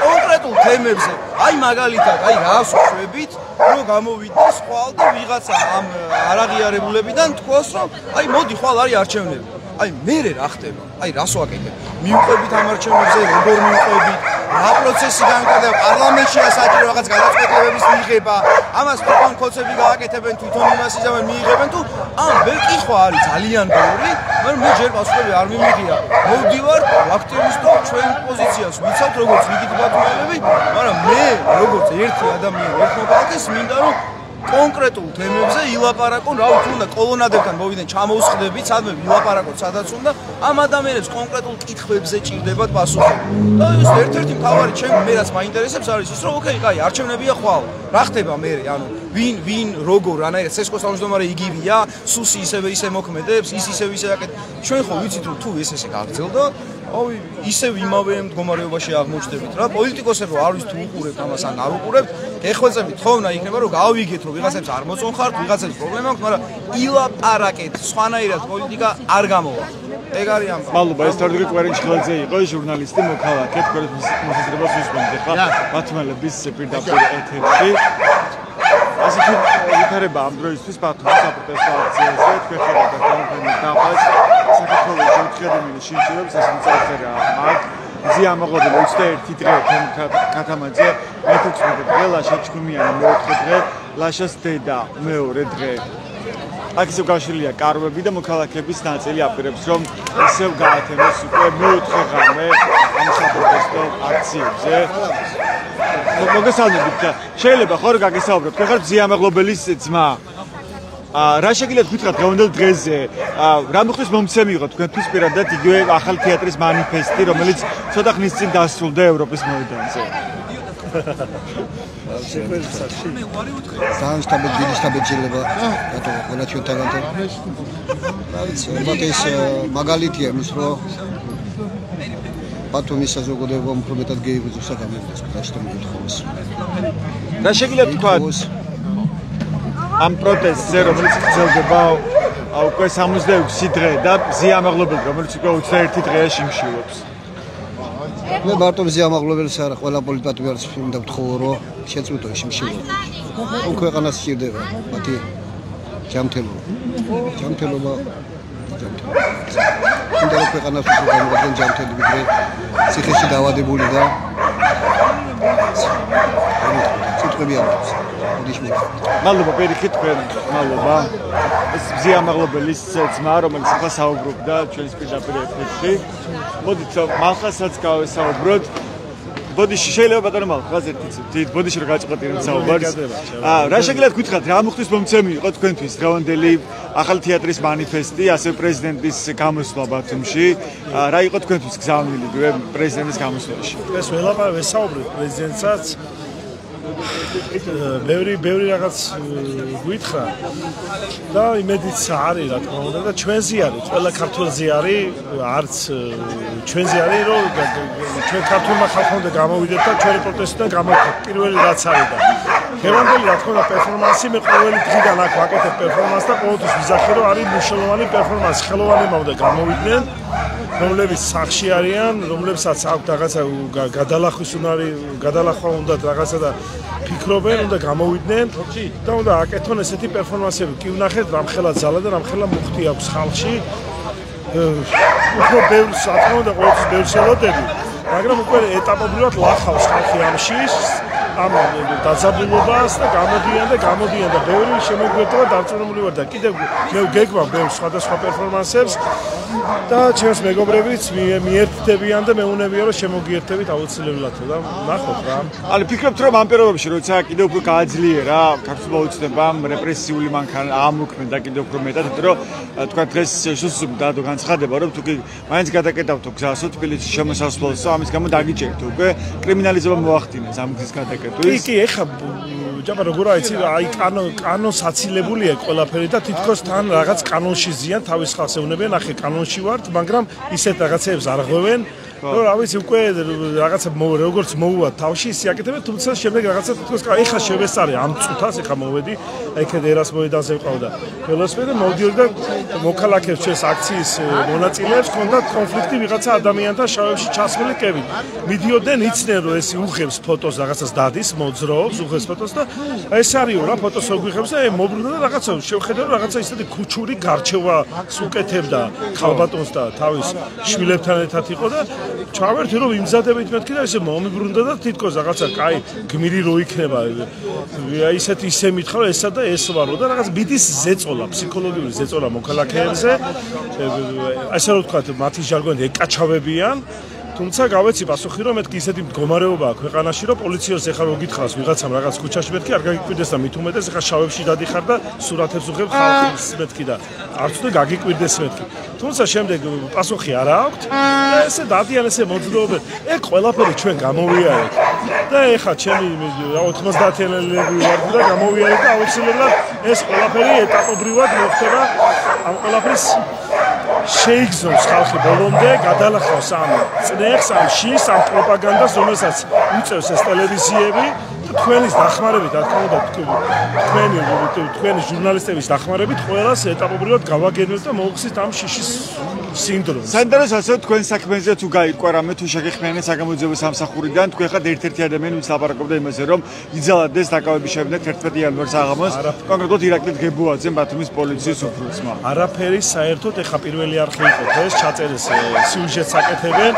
კონკრეტულ თემებზე აი მაგალითად აი რას ვშვებით რომ გამოვიდეს ხვალ და ვიღაცა ამ არაღიარებულებიდან თქვას რომ აი მოდი ხვალ არის არჩევნები აი მე რა ხდება აი რას ვაკეთებ მივყვებით ამ არჩევნებზე როგორ მივყვებით რა პროცესი განვითარდება პარლამენტშია საჭირო რაღაც გადაწყვეტილებების მიღება ამას თვითონ კოცები გააკეთებენ თვითონ იმას იზამენ მიიღებენ თუ ამ ვეკითხვა არის ძალიან ბევრი მაგრამ მე ჯერ პასუხები არ მიმიღია მოვდივარ აქტივისტო ჩვენ პოზიციას ვიცავთ როგორც რიგით ბატონები მაგრამ მე როგორც ერთი ადამიანი ერთ მოქალაქეს მინდა რომ კონკრეტულ თემებზე ილაპარაკონ, რა ვიცი, უნდა კოლონადებთან მოვიდნენ, ჩამოუსხდებით, სადმე ვილაპარაკოთ, სადაც უნდა ამ ადამიანებს კონკრეტულ კითხვებზე ჭირდებათ პასუხი. და ეს ერთ-ერთი მთავარი მე რაც მაინტერესებს არის ის, რომ ოკეი, კაი, არჩევნებია ხვალ. რა ხდება მე, ანუ ვინ როგორ, რანაირად სესკოს თავმჯდომარე იგივეა, სუსი ისე მოქმედებს, ის ისე აკეთებს. ჩვენ ხო ვიცით, რომ თუ ესე გაგრძელდა აი ისევ იმავე მდგომარეობაში აღმოჩნდებით რა პოლიტიკოსებო არ ვიცით თუ უყურებთ ამას ან არ უყურებთ გეხვეწებით თხოვნა იქნება რომ გავიგეთ რომ ვიღაცებს არ მოწონხართ ვიღაცებს პრობლემა აქვს მაგრამ ილაპარაკეთ სხვანაირად პოლიტიკა არ გამოვა ეგ არის ამბავი მადლობა ეს თორდგი კვერინჩხელაძე იყო ჟურნალისტი მოქალაქე თქვენ მოსაზრებას ვისმენთ ხა მათმალების პირდაპირ ეთერში ასეთი ვითარება ამ დროისთვის ბათუმის საპროტესტო აქციაზე თქვენ ხედავთ გამოფენის დაფას საქართველოს შეუდგენელი შიმშილებს ასეთი წარწერა აქ ზიამაღლობელი 21 დღე ქათამაძე მე-16 დღე ლაშა ჩქუმიანი მე-4 დღე ლაშას დედა მეორე დღე აქ ისევ გაშლილია კარვები და მოქალაქეების ნაწილი აპირებს რომ ისევ გაათენოს უკვე მე-4 ღამე ამ საპროტესტო აქციებზე მოგესალმებით შეიძლება ხო რა გაგესაუბროთ თქვენ ხართ ზიამაღლობელის ძმა რა შეგიძლიათ გითხრათ დღევანდელ დღეზე რა მოხდეს მომცემი იყო თქვენთვის პირადად იგივე ახალი თეატრის მანიფესტი რომელიც ცოტა ხნის წინ დასრულდა ევროპის მოედანზე ძალიან სტაბილიზება რატო ყველა ჩვენთანთან რა ვიცი ალბათ ეს მაგალითია იმის რომ ბათუმის საზოგადოება უფრო მეტად გეიბრძოს საკამეროს დაშტომ გითხოვს რა შეგიძლიათ თქვათ ამ პროტესტზე რომელიც გრძელდება უკვე 66 დღე და ზიამაღლობელი რომელიც უკვე 21 დღეა შიმშილობს მე მარტო ზიამაღლობელს არა ყველა პოლიტიკატურს მინდა ვთხოვო რომ შეწყვიტო შიმშილობა რომ ქვეყანას სჭირდება მათი ჯანმრთელობა მინდა რომ ქვეყანას უფრო გამოგვადგენ ჯანმრთელი ვიდრე ციხეში დავადებული და წიტყვები აქვს მადლობა პირიქით თქვენ მადლობა ეს ზიამაღლობელის ძმა რომელიც ახლა საუბრობდა ჩვენს პირდაპირ ეთერში მოდით მალხასაც გავესაუბროთ ბოდიში შეიძლება ბატონო მალხას ერთი წუთით ბოდიში რომ გაჭყოდინოთ საუბარს რა შეგიძლიათ გითხრათ რა მოხდის მომცემი იყო თქვენთვის დღევანდელი ახალი თეატრის მანიფესტი ასევე პრეზიდენტის გამოსვლა ბათუმში რა იყო თქვენთვის გზავნილი პრეზიდენტის გამოსვლაში ეს ველაპარ ვესაუბრეთ პრეზიდენტსაც ბევრი რაღაც გითხრა და იმედიც არის რა თქმა უნდა და ჩვენზე არის ყველა ქართველზე არის არც ჩვენზე არის რომ ჩვენ ქართულმა ხალხმა და გამოვიდეთ და ჩვენი პროტესტიდან გამოვიდეთ პირველი რაც არის და დღევანდელი რა თქმა უნდა პერფორმანსი მე ყოველი დღიდან აქ ვაკეთებ პერფორმანსს და ყოველთვის ვიზახე რომ არის მნიშვნელოვანი პერფორმანსი ხელოვანებმა უნდა გამოვიდნენ რომლებიც სახში არიან რომლებსაც აქვს რაღაცა გადალახვა უნდა რაღაცა და ფიქრობენ უნდა გამოვიდნენ და უნდა აკეთონ ესეთი პერფორმანსები კი ვნახეთ რამხელა ძალა და რამხელა მუხტი აქვს ხალხში უფრო ბევრს რა თქმა უნდა ყოველთვის ბევრს ელოდები მაგრამ უკვე ეტაპობრივად ლახავს ხალხი ამში ამ დაძაბულობას და გამოდიან და ბევრი შემოგვიერთება დარწმუნებული ვარ და კიდევ მე გეგმავ ბევრ სხვადასხვა პერფორმანსებს და ჩემს მეგობრებიც მიერთდებიან და მეუნებიან რომ შემოგიერთებით აუცილებლად და ნახოთ რა. ანუ ფიქრობთ რომ ამ პერიოდში როცა კიდევ უფრო გააძლიერა ქართულ ოცნებამ რეპრესიული მანქანა ამოქმედა კიდევ უფრო მეტად რომ თქვა დღეს შესაძლოა და განცხადება რომ თუ კი მაინც გადაკეტავთო გზასო თბილისის შემოსასვლელსო ამის გამო დაგიჭერთ უკვე კრიმინალიზება მოახდინეს ამ გზის გადაკეტვის. კი ეხა ჯაბა როგორ აიცი აი კანონს აცილებულია ყველაფერი და თითქოს თან რაღაც კანონში ზიან თავის ხალხს ეუნებიან ახე კანონში ვართ მაგრამ ისეთ რაღაცებს არ ღვევენ რომ რა ვიცი უკვე რაღაცა როგორც მოუვა თავში ისე აკეთებენ თუმცა შემდეგ რაღაცა თითქოს ეხა შევესწარი ამ წუთას ეხა მოვედი ეხა ერას მოედანზე ვყავდა ველოსიპედი მოვდიოდი და მოქალაქეებს ჩვენს აქციის მონაწილეებს ჰქონდათ კონფლიქტი ვიღაცა ადამიანთან შავებში ჩასმული კევით მიდიოდნენ იცნენ რომ ეს უღებს ფოტოს რაღაცას დადის მოძრაობს უღებს ფოტოს და ეს არისო რა ფოტოს ოგვიღებს და მოbrunდა და რაღაცა შევხედე რომ რაღაცა ისეთი ქუჩური გარჩევას უკეთებდა ხალბატონს და თავის შვილებთან ერთად იყო და ჩავერთი რომ იმზადებით მეთქი და ესე მომიბრუნდა და თითქოს რაღაცა კაი გმირი რო იქნება ისეთი ისე მითხრა რომ ესა და ეს ვარო და რაღაც ბიდის ზეწოლა ფსიქოლოგიური ზეწოლა მოქალაქეებზე ასე რომ ვთქვათ მათი ჟარგონით ეკაჩავებიან თუმცა გავეცი პასუხი რომ მეთქი ისეთი მდგომარეობაა ქვეყანაში რომ პოლიციას ეხლა რო გითხრას ვიღაცამ რაღაც ქუჩაში მეთქი არ გაგიკვირდეს და მით უმეტეს ეხლა შავებში დადიხარ და სურათებს უღებ ხალხის მეთქი და არც თუ გაგიკვირდეს მეთქი თუმცა შემდეგ პასუხი არ აქვს და ესე დადიან ესე მოძრაობენ ეგ ყველაფერი ჩვენ გამოვიარეთ და ეხლა ჩემი 90-იანები ვარ და გამოვიარეთ და აუცილებლად ეს ყველაფერი ეტაპობრივად მოხდება ამ ყველაფრის შეიგზნოს ხალხი ბოლომდე გადალახავს ამ წნეხს, ამ შინს, ამ პროპაგანდას, რომელსაც უწევს ეს ტელევიზიები და თქვენის დახმარებით, რა თქმა უნდა, თქვენი ჟურნალისტების დახმარებით ყველას ეტაპობრივად გავაგებთ და მოვხსნით ამ შიშის სინდრომს. საინტერესოა თქვენ საქმეზე თუ გაიყვა რამე თუ შეგეხმიანეთ საგამოძიებო სამსახურიდან, თქვენ ხართ ერთ-ერთი ადამიანი, ვინც ლაპარაკობდა იმაზე, რომ იძალადეს დაკავების შემდეგ 11 იანვარს აღამოს, კონკრეტულად ირაკლი გებუაძემ ბათუმის პოლიციის უფროსმა. არაფერი საერთოდ ეხა პირველი არხი იყო ეს ჩაწერეს სიუჟეტს აკეთებენ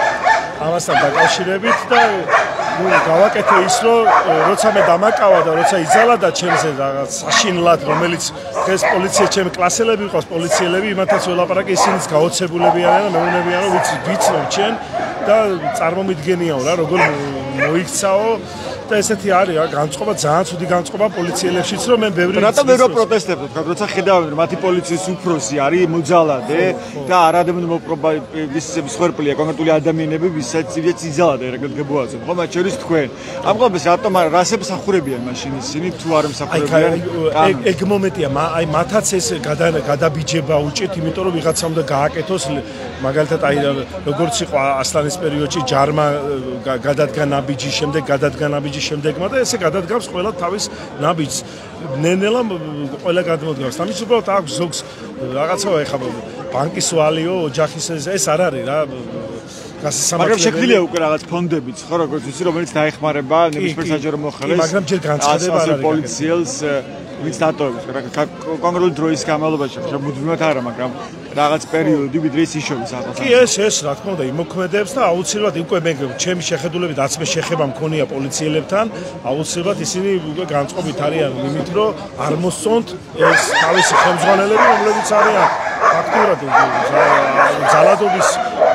ამასთან დაკავშირებით და გავაკეთე ის რომ როცა მე დამაკავა და როცა იძალა და ჩემზე რაღაც საშინლად რომელიც დღეს პოლიცია ჩემი კლასელები ყავს პოლიციელები იმათაც ველაპარაკე ისინიც გაოცებულები არიან და მეუბნებიან რომ ვიცნობ ჩვენ და წარმომიდგენიაო რა როგორ მოიქცაო და ესეთი არის რა განწყობა ძალიან ცუდი განწყობა პოლიციელებშიც რომ მე ბევრი რატომ ვერ პროტესტებთ თქვა როცა ხედავენ რომ მათი პოლიციის უფროსი არის მოძალადე და არადევნო მოპრობა ვისების ხერპლია კონკრეტული ადამიანები ვისაც იძალადა ირაკლი გებუაძე ხო მათ შორის თქვენ ამ ყოველს რატომ რას ემსახურებიან მაშინ ისინი თუ არ ემსახურებიან ეგ მომენტია აი მათაც ეს გადაბიჯება უჭირთ იმიტომ რომ ვიღაცამ უნდა გააკეთოს მაგალითად აი როგორც იყო ასლანის პერიოდში ჯარმა გადადგა ნაბიჯი შემდეგ გადადგა ნაბიჯი შემდეგმა და ესე გადადგავს ყველა თავის ნაბიჯს ნენელა ყველა გადმოდგავს ამის უბრალოდ აქვს ზოგს რაღაცა ეხა ბანკის ვალიო ოჯახის ეს არ არის რა მაგრამ შეგვიძლია უკვე რაღაც ფონდებიც ხო როგორც ვიცი რომელიც დაეხმარება ნებისმიერ საჯარო მოხელეს მაგრამ ჯერ განცხადება არ არის პოლიციელს ვინც დატოვებს კონკრეტული დროის განმავლობაში მუდმივად არა მაგრამ რაღაც პერიოდი ვიდრე ის იშოვის ახალ კი ეს რა თქმა უნდა იმოქმედებს და აუცილებლად უკვე მე ჩემი შეხედულებით რაც მე შეხება მქონია პოლიციელებთან აუცილებლად ისინი უკვე განწყობით არიან იმით რომ არ მოსწონთ ეს თავისი ხელმძღვანელები რომლებიც არიან ფაქტურად ძალადობის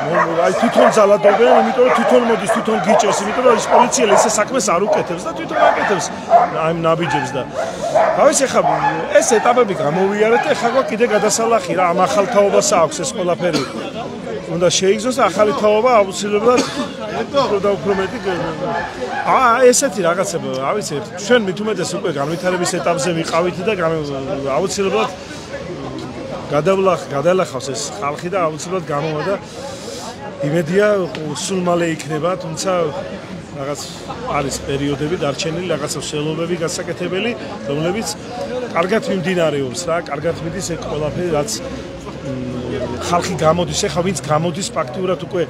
აი თვითონ ძალადობენ იმიტომ რომ თვითონ მოდის თვითონ გიჭერს იმიტომ რომ ის პოლიციელი ისე საქმეს არ უკეთებს და თვითონ აკეთებს აი ნაბიჯებს და თავის ახლა ეს ეტაპები გამოვიარეთ და ახლა კიდე გადასალახი რა ამ ახალ თაობას აქვს ეს ყველაფერი უნდა შეიგზოს ახალი თაობა აუცილებლად და უფრო მეტი ესეთი რაღაცა რა ვიცი ჩვენ მით უმეტეს უკვე განვითარების ეტაპზე ვიყავით და აუცილებლად გადალახავს ეს ხალხი და აუცილებლად გამოვა და იმედია სულ მალე იქნება თუმცა რაღაც არის პერიოდები დარჩენილი რაღაცა შეელობები გასაკეთებელი რომლებიც კარგად მიმდინარეობს რა კარგად მიდის ეს ყველაფერი რაც ხალხი გამოდის ეხლა ვინც გამოდის ფაქტიურად უკვე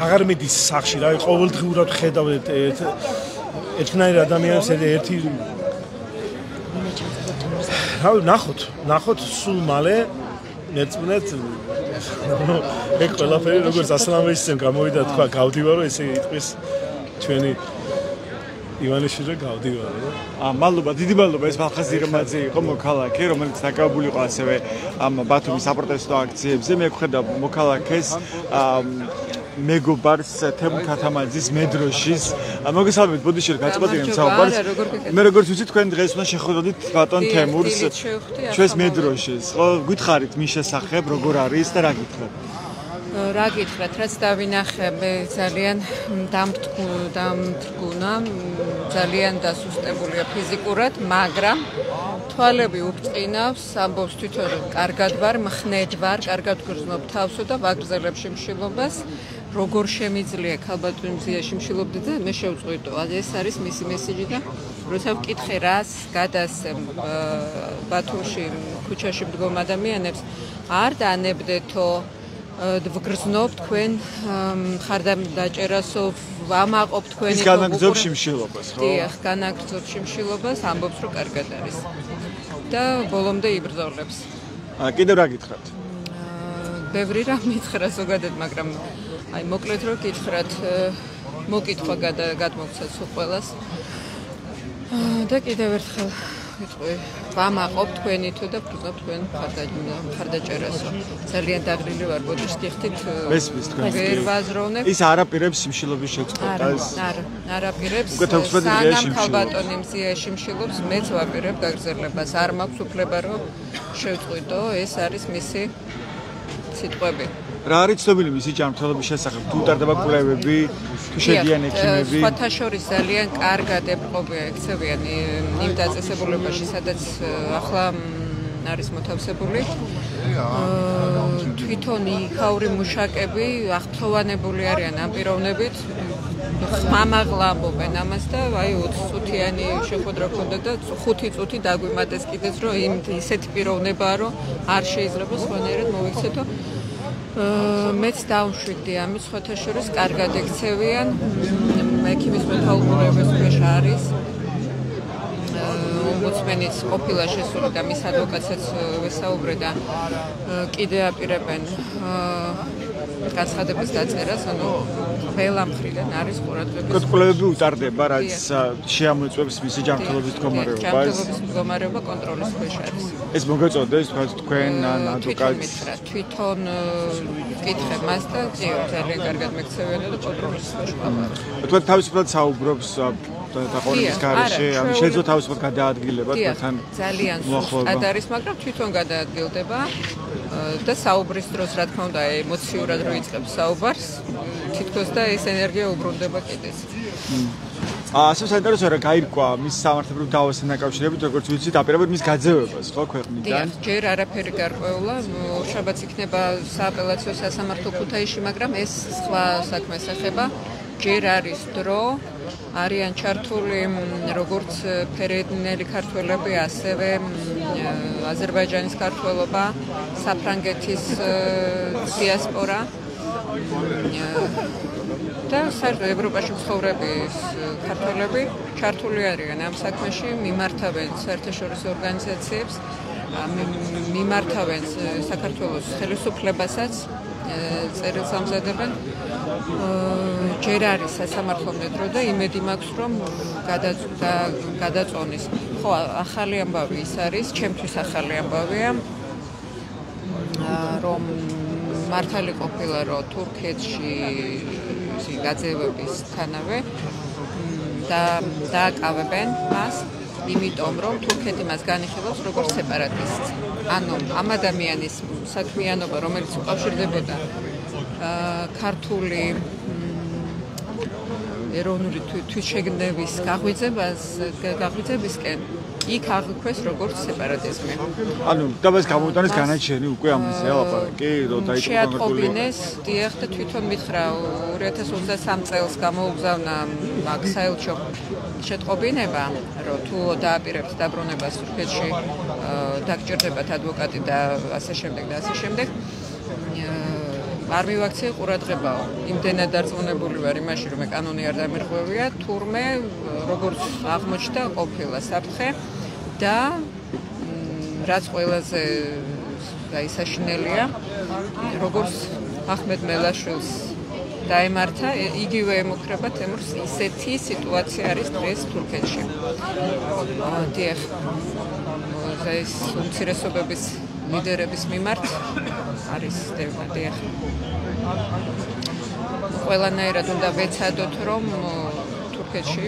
აღარ მიდის სახში რა ყოველდღიურად ხედავთ ერთნაირ ადამიანებს ერთი ნახოთ სულ მალე ნერწმუნეთ ეგ ყველაფერი როგორც ასლამეისცემ გამოვიდა თქვა გავდივარო ესე იტყვის ჩვენი ივანიშვილე გავდივარო მადლობა დიდი მადლობა ეს ხაზირმაძე იყო მოქალაქე რომელიც დაკავებული იყო ასევე ამ ბათუმის საპროტესტო აქციებზე მე ვხედავ მოქალაქეს მეგობარს თემ ქათამაძის მედროშის მოგესალმებით ბოდიში გაწყვეტინებ საუბარს მე როგორც ვიცი თქვენ დღეს უნდა შეხვდოდით ბატონ თემურს ჩვენს მედროშის ხო გითხარით მის შესახებ როგორ არის და რა გითხრათ რა გითხრათ რაც დავინახე მე ძალიან დამთრგუნა ძალიან დასუსტებულია ფიზიკურად მაგრამ თვალები უბწყინავს ამბობს თვითონ კარგად ვარ მხნედ ვარ კარგად გრძნობ თავსო და ვაგრძელებ შიმშილობას როგორ შემიძლია ქალბატონზიაში მშილობდი და მე შევწყვიტო ეს არის მისი მესიჯი და როცა ვკითხე რას გადასცემ ბათუმში ქუჩაში მდგომ ადამიანებს არ დანებდეთო ვგრძნობ თქვენ ხარდამდაჭერასო ვამაყობ თქვენი ის განაგრძობს შიმშილობას ხო? დიახ, განაგრძობს შიმშილობას, ამბობს რომ კარგად არის. და ბოლომდე იბრძოლებს. კიდევ რა გითხრათ? ბევრი რამ მითხრა ზოგადად, მაგრამ აი მოკლედ რომ გითხრათ, მოკითხვა გადმოგცეთ სულ ყველას. და კიდევ ერთხელ ვიტყვი, ვამაყობ თქვენი თუ და ვგრძნობ თქვენ ხარდაჭერასო. ძალიან დაღლილი ვარ, ბოდიშ გიხდით. მესმის თქვენ. ვერ ვაზროვნებ. ის არ აპირებს სიმშილობის შეწყვეტას. არ აპირებს. უკვე 16 დღეა სიმშილობს. ქალბატონი მზია სიმშილობს, მეც ვაპირებ გაგრძელებას. არ მაქვს უფლება რომ შევწყვიტო, ეს არის მისი სიტყვები. რა არის ცნობილი მისი ჯანმრთელობის შესახებ? თუ უტარდება კვლევები, თუ შედიან ექიმები? სხვათა შორის ძალიან კარგად ეპყრობია ექცევიან იმ დაწესებულებაში, სადაც ახლა არის მოთავსებული. თვითონ იქაური მუშაკები აღფრთოვანებული არიან ამ პიროვნებით. მამაღლა ამბობენ ამას და აი 20 წუთიანი შეხვედრა ქონდა და 5 წუთი დაგვიმატეს კიდეც რომ იმ ისეთი პიროვნებაა რომ არ შეიძლება სხვანაირად მოვიქცეთო მეც დავშვიდდი ამის სხვათა შორის კარგად ექცევიან ექიმის მეთვალყურეობის ქვეშ არის ომბუდსმენის ყოფილა შესული და მის ადვოკატსაც ვესაუბრე და კიდე აპირებენ განცხადების დაწერას, ანუ ყველა მხრიდან არის ყურადღების. კვლევები უტარდება, რაც შეამოწმებს მისი ჯანმრთელობის მდგომარეობას. ჯანმრთელობის მდგომარეობა კონტროლის ქვეშ არის. ეს მოგეწოდეს, თქვენ ადვოკატს თვითონ ვკითხე მას და ძალიან კარგად მექცევიან და კონტროლის ქვეშ ვარ. თქვენ თავისუფლად საუბრობს დაყოლების გარეშე, ამ შეიძლება თავისუფლად გადაადგილებათ თან ძალიან სუსტად არის, მაგრამ თვითონ გადაადგილდება და საუბრის დროს რა თქმა უნდა ემოციურად რო იწყებს საუბარს, თითქოს და ეს ენერგია უბრუნდება კიდეც. ასე საინტერესოა რა გაირკვა მის სამართლებრივ დაავასთან დაკავშირებით, როგორც ვიცით, აპირებად მის გაძევებას, ხო, ქვეყნიდან? ჯერ არაფერი გარკვეულა, შაბათს იქნება სააპელაციო სასამართლო ქუთაისში, მაგრამ ეს სხვა საქმეს ეხება. ჯერ არის დრო, არიან ჩართული როგორც ფერედნელი ქართველები, ასევე აზერბაიჯანის ქართველობა, საფრანგეთის დიასპორა და ევროპაში მცხოვრების ქართველები ჩართული არიან ამ საქმეში, მიმართავენ საერთაშორისო ორგანიზაციებს, მიმართავენ საქართველოს ხელისუფლებასაც, წერილს ამზადებენ. ჯერ არის სასამართლომდე დრო და იმედი მაქვს, რომ გადაწონის. ხო, ახალი ამბავი ის არის, ჩემთვის ახალი ამბავია, რომ მართალი ყოფილა, რომ თურქეთში გაძევებისთანავე დააკავებენ მას, იმიტომ რომ თურქეთი მას განიხილავს როგორც სეპარატისტს. ანუ ამ ადამიანის საქმიანობა, რომელიც უკავშირდებოდა ქართული ეროვნული თვითშეგნების გაღვიძებისკენ იქ აღიქვეს როგორც სეპარატიზმი. ანუ დაბას გამოტანეს განაჩენი უკვე ამაზე ლაპარაკი, რომ დაიწყო შეატყობინეს, დიახ და თვითონ მითხრა 2023 წელს გამოუგზავნა მაგ საელჩო შეტყობინება, რომ თუ დააპირებთ დაბრუნებას თურქეთში, დაგჭირდებათ ადვოკატი და ასე შემდეგ და ასე შემდეგ. არ მივაქცია ყურადღებაო. იმდენად დარწმუნებული ვარ იმაში, რომ კანონი არ დამირღვევია, თურმე როგორც აღმოჩნდა ყოფილა საფრთხე და რაც ყველაზე საინტერესოა, როგორც აჰმედ მელაშვილს დაემართა, იგივე ემუქრება თემურს, ისეთი სიტუაცია არის დღეს თურქეთში. დიახ, ეს უმცირესობების ლიდერების მიმართ არის დიახ. ყველანაირად უნდა ვეცადოთ, რომ თურქეთში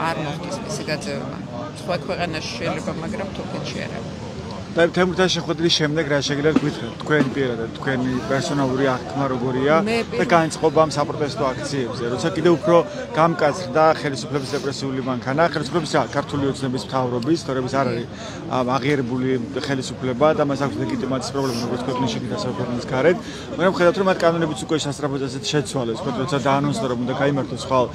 არ მოხდეს მისი გაძევება. სხვა ქვეყანაში შეიძლება, მაგრამ თურქეთში არა. და თემურთან შეხვედრის შემდეგ რა შეგიძლიათ გითხრათ თქვენ პირადად, თქვენი პერსონალური აღქმა როგორია და განწყობა ამ საპროტესტო აქციებზე, როცა კიდევ უფრო გამკაცრდა ხელისუფლების რეპრესიული მანქანა, ხელისუფლების ქართული ოცნების მთავრობის, თორემ არ არის აღიარებული ხელისუფლება და მას აქვს ლეგიტიმაციის პრობლემა როგორც ქვეყნის შიგნით, ასევე ქვეყნის გარეთ, მაგრამ ხედავთ რომ მათ კანონებიც უკვე სასწრაფოდ ასეთ შეცვალეს, როცა დაანონსდა რომ უნდა გაიმართოს ხვალ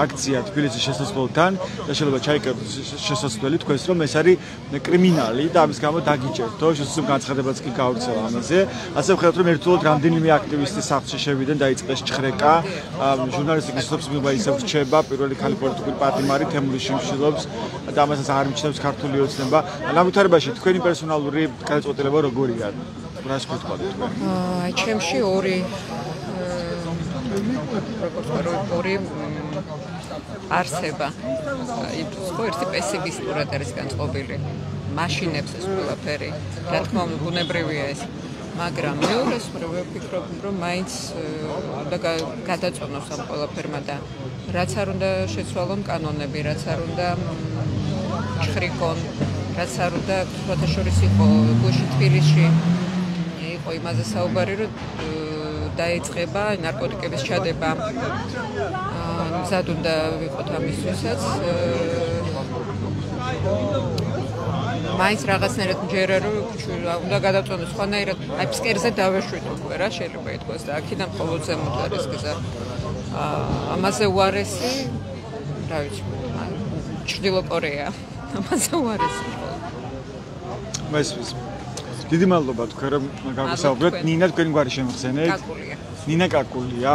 აქცია თბილისის შესასვლელთან და შეიძლება ჩაიკეტოს შესასვლელი თქვენს რომ ეს არის კრიმინალი და ამის გამო დაგიჭერთო, შესაძლოა განცხადებაც კი გავრცელა ამაზე. ასე ვხედავთ, რომ ერთდროულად რამდენიმე აქტივისტი სახლში შევიდნენ, დაიწყეს ჭხრეკა, ჟურნალისტიკის სოფსმილობა ისევ რჩება, პირველი ქალი პოლიტიკური პატიმარი თემური შიმშილობს და ამასაც არ მიჩნევს ქართული ოცნება. ამ ვითარებაში თქვენი პერსონალური გადაწყვეტილება როგორია? რას გეტყვით თქვენ? ჩემში ორი არსება. ხო, ერთი პესიმისტურად არის განწყობილი. მაშინებს ეს ყველაფერი, რა თქმა უნდა, ბუნებრივია ეს, მაგრამ მეორეს ვფიქრობ, რომ მაინც უნდა გადაწონოს ამ ყველაფერმა და რაც არ უნდა შეცვალონ კანონები, რაც არ უნდა ჩხრიკონ, რაც არ უნდა სხვათა შორის იყო გუშინ თბილისში იყო იმაზე საუბარი, რომ დაიწყება ნარკოტიკების ჩადება. მზად უნდა ვიყოთ ამისთვისაც. მაინც რაღაცნაირად მჯერა რომ უნდა გადაწონოს სხვანაირად აი ფსკერზე დავეშვით უკვე რა შეიძლება ითქვას და აქედან მხოლოდ ზემოთ არის გზა ამაზე უარესი რა ვიცი ჩრდილო კორეა ამაზე უარესი მესმის დიდი მადლობა თქვენ რომ გაგუსაუბრეთ ნინა თქვენი გვარი შემოხსენეთ ნინა კაკულია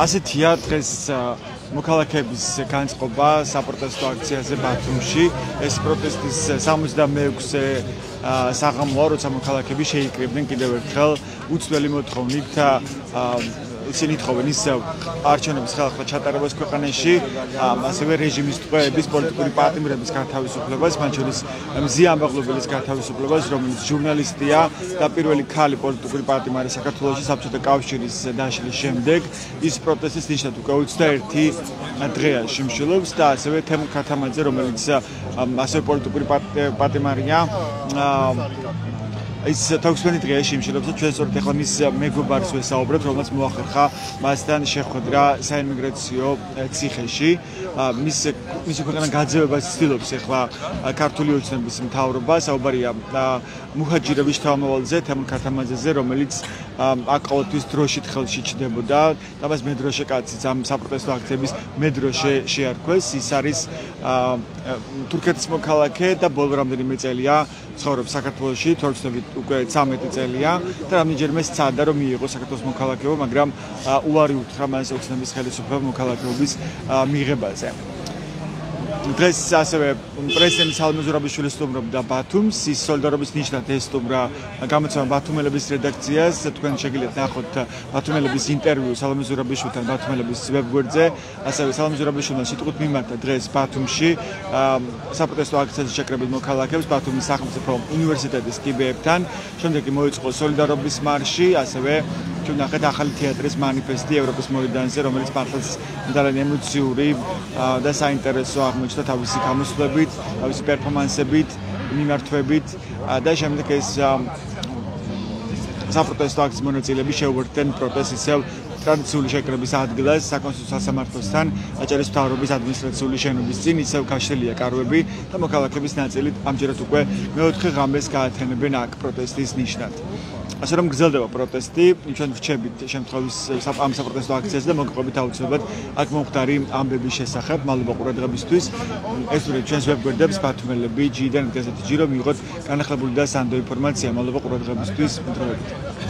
ასეთია დღეს მოქალაქეების განწყობა საპროტესტო აქციაზე ბათუმში ეს პროტესტის 66-ე საღამოა როცა მოქალაქეები შეიკრიბნენ კიდევ ერთხელ უცვლელი მოთხოვნით ისინი თხოვენ ის არჩევნების ხალხთა ჩატარებას ქვეყანაში ასევე რეჟიმის ტყვეების პოლიტიკური პატიმრების გათავისუფლებას მათ შორის მზია ამბაღლობელის გათავისუფლებას რომელიც ჟურნალისტია და პირველი ქალი პოლიტიკური პატიმარი საქართველოში საბჭოთა კავშირის დაშლის შემდეგ ის პროტესტის ნიშნად უკვე 21 დღეა შიმშილობს და ასევე თემურ ქათამაძე რომელიც ასევე პოლიტიკური პატიმარია ის 16 დღეა შიმშილობს და ჩვენ სწორედ ახლა მის მეგობარს ვესაუბრებთ რომელსაც მოახერხა მასთან შეხვედრა საიმიგრაციო ციხეში მის ქვეყანა გაძევებას ცდილობს ახლა ქართული ოცნების მთავრობა საუბარია მუჰაჯირების შთამომავალზე თემურ ქათამაძეზე რომელიც აქ ყოველთვის დროშით ხელში ჩდებოდა და მას მედროშე კაციც ამ საპროტესტო აქციების მედროშე შეარქვეს ის არის თურქეთის მოქალაქე და ბოლო რამდენიმე წელია ცხოვრობს საქართველოში თორემ უკვე 13 წელია და რამდენჯერმე სცადა რომ მიიღო საქართველოს მოქალაქეობა მაგრამ უარი უთხრა მას ოცნების ხელისუფლება მოქალაქეობის მიღებაზე დღეს ასევე პრეზიდენტი სალომე ზურაბიშვილი სტუმრობდა ბათუმს ის სოლიდარობის ნიშნად ესტუმრა გამოცემა ბათუმელების რედაქციას თქვენ შეგიძლიათ ნახოთ ბათუმელების ინტერვიუ სალომე ზურაბიშვილთან ბათუმელების ვებგვერდზე ასევე სალომე ზურაბიშვილთან სიტყვით მიმართა დღეს ბათუმში საპროტესტო აქციაზე შეკრებილ მოქალაქეებს ბათუმის სახელმწიფო უნივერსიტეტის კიბეებთან შემდეგ კი მოიწყო სოლიდარობის მარში ასევე ჩვენ ნახეთ ახალი თეატრის მანიფესტი ევროპის მოედანზე რომელიც მართლაც ძალიან ემოციური და საინტერესო აღმოჩნდა თავისი გამოსვლებით, თავისი პერფორმანსებით, მიმართვებით და შემდეგ ეს საპროტესტო აქციის მონაწილეები შეუერთდნენ პროტესტს ისევ ტრადიციული შეკრების ადგილას საკონსულტაციო სასამართლოსთან აჭარის მთავრობის ადმინისტრაციული შენობის წინ ისევ გაშლილია კარვები და მოქალაქეების ნაწილით ამჯერად უკვე მეოთხე ღამეს გაათენებენ აქ პროტესტის ნიშნად. ასე რომ გრძელდება პროტესტი, ჩვენ ვრჩებით შემთხვევის ამ საპროტესტო აქციაზე და მოგიყვებით აუცილებლად აქ მომხდარი ამბების შესახებ. მადლობა ყურადღებისთვის. ესურვით ჩვენს ვებგვერდებს ბათუმელები G-დან გაზეთი G-რომ მიიღოთ განახლებული და სანდო ინფორმაცია. მადლობა ყურადღებისთვის. მადლობა.